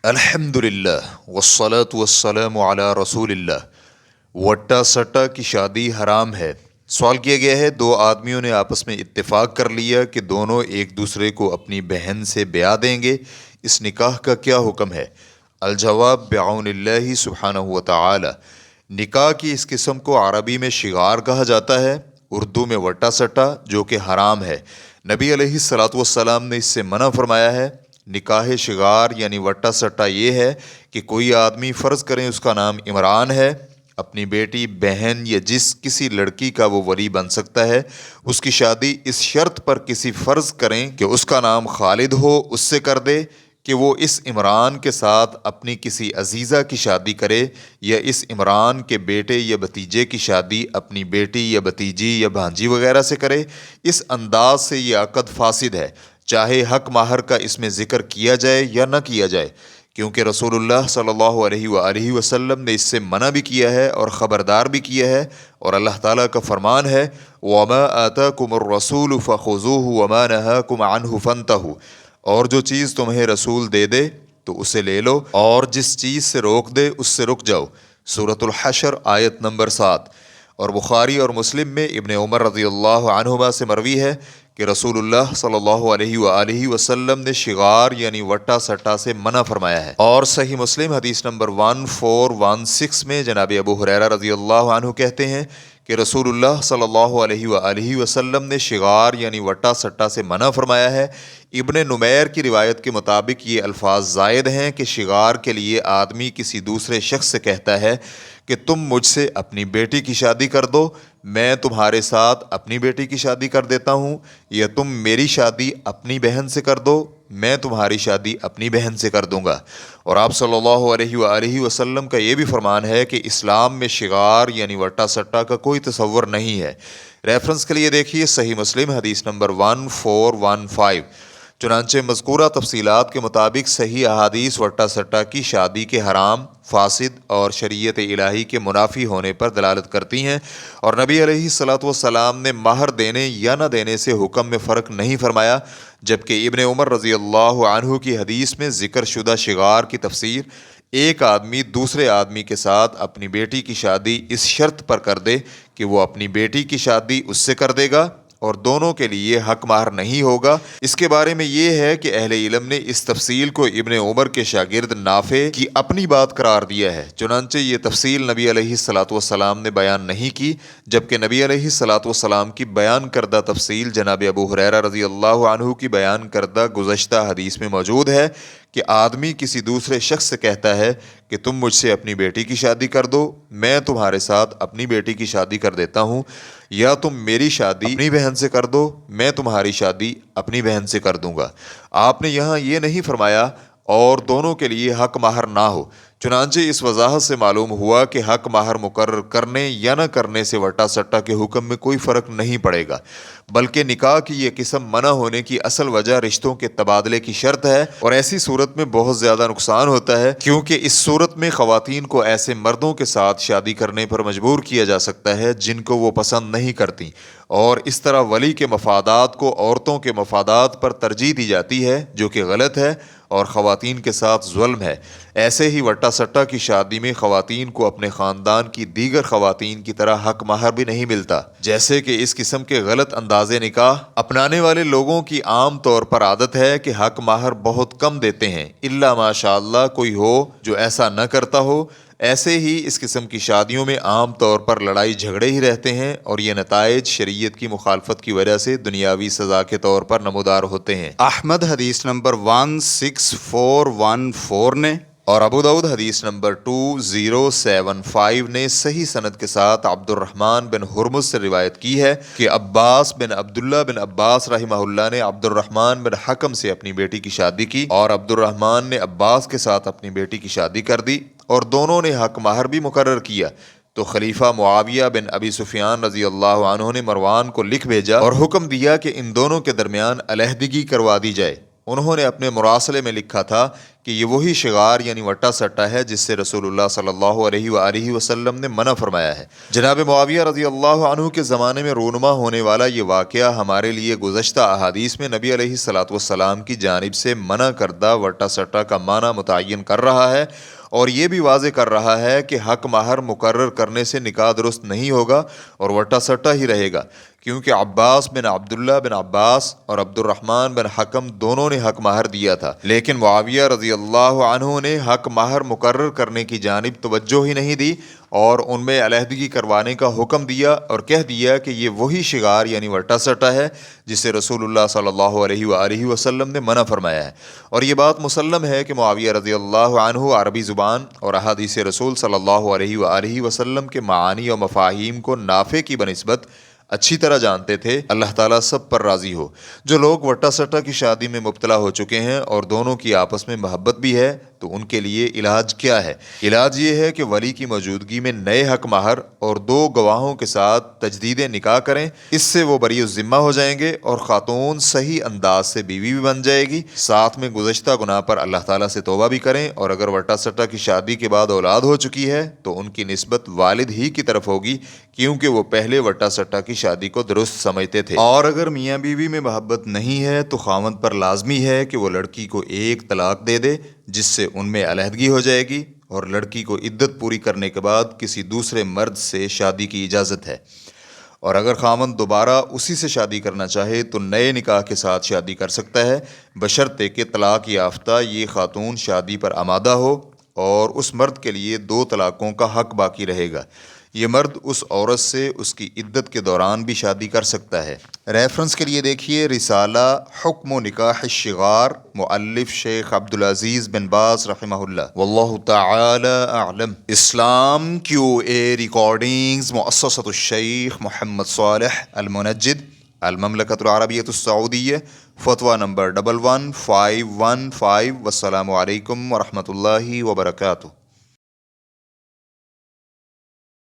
الحمدللہ والصلاة والسلام علی رسول اللہ۔ وٹا سٹا کی شادی حرام ہے۔ سوال کیا گیا ہے، دو آدمیوں نے آپس میں اتفاق کر لیا کہ دونوں ایک دوسرے کو اپنی بہن سے بیاہ دیں گے، اس نکاح کا کیا حکم ہے؟ الجواب بعون اللہ سبحانہ و تعالی۔ نکاح کی اس قسم کو عربی میں شغار کہا جاتا ہے، اردو میں وٹا سٹا، جو کہ حرام ہے۔ نبی علیہ الصلوۃ والسلام نے اس سے منع فرمایا ہے۔ نکاح شغار یعنی وٹا سٹا یہ ہے کہ کوئی آدمی، فرض کریں اس کا نام عمران ہے، اپنی بیٹی، بہن یا جس کسی لڑکی کا وہ ولی بن سکتا ہے، اس کی شادی اس شرط پر کسی فرض کریں کہ اس کا نام خالد ہو، اس سے کر دے کہ وہ اس عمران کے ساتھ اپنی کسی عزیزہ کی شادی کرے، یا اس عمران کے بیٹے یا بھتیجے کی شادی اپنی بیٹی یا بھتیجی یا بھانجی وغیرہ سے کرے۔ اس انداز سے یہ عقد فاسد ہے، چاہے حق مہر کا اس میں ذکر کیا جائے یا نہ کیا جائے، کیونکہ رسول اللہ صلی اللہ علیہ وآلہ وسلم نے اس سے منع بھی کیا ہے اور خبردار بھی کیا ہے، اور اللہ تعالیٰ کا فرمان ہے وَمَا آتَاكُمُ الرَّسُولُ فَخُذُوهُ وَمَا نَهَاكُمْ عَنْهُ فَانْتَهُوا، اور جو چیز تمہیں رسول دے دے تو اسے لے لو، اور جس چیز سے روک دے اس سے رک جاؤ۔ سورۃ الحشر آیت نمبر 7۔ اور بخاری اور مسلم میں ابن عمر رضی اللہ عنہما سے مروی ہے کہ رسول اللہ صلی اللہ علیہ وآلہ وسلم نے شغار یعنی وٹا سٹا سے منع فرمایا ہے۔ اور صحیح مسلم حدیث نمبر 1416 میں جناب ابو ہریرہ رضی اللہ عنہ کہتے ہیں کہ رسول اللہ صلی اللہ علیہ وآلہ وسلم نے شغار یعنی وٹا سٹا سے منع فرمایا ہے۔ ابن نمیر کی روایت کے مطابق یہ الفاظ زائد ہیں کہ شغار کے لیے آدمی کسی دوسرے شخص سے کہتا ہے کہ تم مجھ سے اپنی بیٹی کی شادی کر دو، میں تمہارے ساتھ اپنی بیٹی کی شادی کر دیتا ہوں، یا تم میری شادی اپنی بہن سے کر دو، میں تمہاری شادی اپنی بہن سے کر دوں گا۔ اور آپ صلی اللہ علیہ وآلہ وسلم کا یہ بھی فرمان ہے کہ اسلام میں شغار یعنی وٹا سٹا کا کوئی تصور نہیں ہے۔ ریفرنس کے لیے دیکھیے صحیح مسلم حدیث نمبر 1415۔ چنانچہ مذکورہ تفصیلات کے مطابق صحیح احادیث وٹا سٹا کی شادی کے حرام، فاسد اور شریعت الہی کے منافی ہونے پر دلالت کرتی ہیں، اور نبی علیہ الصلوۃ والسلام نے مہر دینے یا نہ دینے سے حکم میں فرق نہیں فرمایا، جبکہ ابن عمر رضی اللہ عنہ کی حدیث میں ذکر شدہ شغار کی تفسیر ایک آدمی دوسرے آدمی کے ساتھ اپنی بیٹی کی شادی اس شرط پر کر دے کہ وہ اپنی بیٹی کی شادی اس سے کر دے گا اور دونوں کے لیے حق مہر نہیں ہوگا، اس کے بارے میں یہ ہے کہ اہل علم نے اس تفصیل کو ابن عمر کے شاگرد نافع کی اپنی بات قرار دیا ہے، چنانچہ یہ تفصیل نبی علیہ الصلوۃ والسلام نے بیان نہیں کی، جبکہ نبی علیہ الصلوۃ والسلام کی بیان کردہ تفصیل جناب ابو ہریرہ رضی اللہ عنہ کی بیان کردہ گزشتہ حدیث میں موجود ہے کہ آدمی کسی دوسرے شخص سے کہتا ہے کہ تم مجھ سے اپنی بیٹی کی شادی کر دو، میں تمہارے ساتھ اپنی بیٹی کی شادی کر دیتا ہوں، یا تم میری شادی اپنی بہن سے کر دو، میں تمہاری شادی اپنی بہن سے کر دوں گا۔ آپ نے یہاں یہ نہیں فرمایا اور دونوں کے لیے حق مہر نہ ہو، چنانچہ اس وضاحت سے معلوم ہوا کہ حق مہر مقرر کرنے یا نہ کرنے سے وٹا سٹا کے حکم میں کوئی فرق نہیں پڑے گا، بلکہ نکاح کی یہ قسم منع ہونے کی اصل وجہ رشتوں کے تبادلے کی شرط ہے، اور ایسی صورت میں بہت زیادہ نقصان ہوتا ہے، کیونکہ اس صورت میں خواتین کو ایسے مردوں کے ساتھ شادی کرنے پر مجبور کیا جا سکتا ہے جن کو وہ پسند نہیں کرتی، اور اس طرح ولی کے مفادات کو عورتوں کے مفادات پر ترجیح دی جاتی ہے، جو کہ غلط ہے اور خواتین کے ساتھ ظلم ہے۔ ایسے ہی وٹا سٹا کی شادی میں خواتین کو اپنے خاندان کی دیگر خواتین کی طرح حق مہر بھی نہیں ملتا، جیسے کہ اس قسم کے غلط انداز نکاح اپنانے والے لوگوں کی عام طور پر عادت ہے کہ حق مہر بہت کم دیتے ہیں، الا ماشاء اللہ کوئی ہو جو ایسا نہ کرتا ہو۔ ایسے ہی اس قسم کی شادیوں میں عام طور پر لڑائی جھگڑے ہی رہتے ہیں، اور یہ نتائج شریعت کی مخالفت کی وجہ سے دنیاوی سزا کے طور پر نمودار ہوتے ہیں۔ احمد حدیث نمبر 16414 نے اور ابو داؤد حدیث نمبر 2075 نے صحیح سند کے ساتھ عبد الرحمن بن ہرمز سے روایت کی ہے کہ عباس بن عبداللہ بن عباس رحمہ اللہ نے عبد الرحمن بن حکم سے اپنی بیٹی کی شادی کی، اور عبد الرحمن نے عباس کے ساتھ اپنی بیٹی کی شادی کر دی، اور دونوں نے حق مہر بھی مقرر کیا۔ تو خلیفہ معاویہ بن ابی سفیان رضی اللہ عنہ نے مروان کو لکھ بھیجا اور حکم دیا کہ ان دونوں کے درمیان علیحدگی کروا دی جائے، انہوں نے اپنے مراسلے میں لکھا تھا کہ یہ وہی شغار یعنی وٹا سٹا ہے جس سے رسول اللہ صلی اللہ علیہ وآلہ وسلم نے منع فرمایا ہے۔ جناب معاویہ رضی اللہ عنہ کے زمانے میں رونما ہونے والا یہ واقعہ ہمارے لیے گزشتہ احادیث میں نبی علیہ الصلاۃ والسلام کی جانب سے منع کردہ وٹا سٹا کا معنی متعین کر رہا ہے، اور یہ بھی واضح کر رہا ہے کہ حق مہر مقرر کرنے سے نکاح درست نہیں ہوگا اور وٹا سٹا ہی رہے گا، کیونکہ عباس بن عبداللہ بن عباس اور عبد الرحمن بن حکم دونوں نے حق مہر دیا تھا، لیکن معاویہ رضی اللہ عنہ نے حق مہر مقرر کرنے کی جانب توجہ ہی نہیں دی اور ان میں علیحدگی کروانے کا حکم دیا اور کہہ دیا کہ یہ وہی شغار یعنی وٹا سٹا ہے جسے رسول اللہ صلی اللہ علیہ وآلہ وسلم نے منع فرمایا ہے۔ اور یہ بات مسلم ہے کہ معاویہ رضی اللہ عنہ عربی زبان اور احادیث رسول صلی اللہ علیہ وآلہ وسلم کے معانی و مفاہیم کو نافع کی بنسبت اچھی طرح جانتے تھے۔ اللہ تعالیٰ سب پر راضی ہو۔ جو لوگ وٹا سٹا کی شادی میں مبتلا ہو چکے ہیں اور دونوں کی آپس میں محبت بھی ہے تو ان کے لیے علاج کیا ہے؟ علاج یہ ہے کہ ولی کی موجودگی میں نئے حق مہر اور 2 گواہوں کے ساتھ تجدید نکاح کریں، اس سے وہ بری الذمہ ہو جائیں گے اور خاتون صحیح انداز سے بیوی بھی بن جائے گی۔ ساتھ میں گزشتہ گناہ پر اللہ تعالیٰ سے توبہ بھی کریں، اور اگر وٹا سٹا کی شادی کے بعد اولاد ہو چکی ہے تو ان کی نسبت والد ہی کی طرف ہوگی، کیونکہ وہ پہلے وٹا سٹا کی شادی کو درست سمجھتے تھے۔ اور اگر میاں بیوی میں محبت نہیں ہے تو خاوند پر لازمی ہے کہ وہ لڑکی کو 1 طلاق دے دے، جس سے ان میں علیحدگی ہو جائے گی اور لڑکی کو عدت پوری کرنے کے بعد کسی دوسرے مرد سے شادی کی اجازت ہے۔ اور اگر خاوند دوبارہ اسی سے شادی کرنا چاہے تو نئے نکاح کے ساتھ شادی کر سکتا ہے، بشرطے کہ طلاق یافتہ یہ خاتون شادی پر آمادہ ہو اور اس مرد کے لیے 2 طلاقوں کا حق باقی رہے گا۔ یہ مرد اس عورت سے اس کی عدت کے دوران بھی شادی کر سکتا ہے۔ ریفرنس کے لیے دیکھیے رسالہ حکم و نکاح الشغار، مؤلف شیخ عبدالعزیز بن باز رحمہ اللہ۔ واللہ تعالی اعلم۔ اسلام QA ریکارڈنگز، مؤسسۃ الشیخ محمد صالح المنجد، المملکۃ العربیۃ السعودیہ، فتویٰ نمبر 11515۔ والسلام علیکم ورحمۃ اللہ وبرکاتہ۔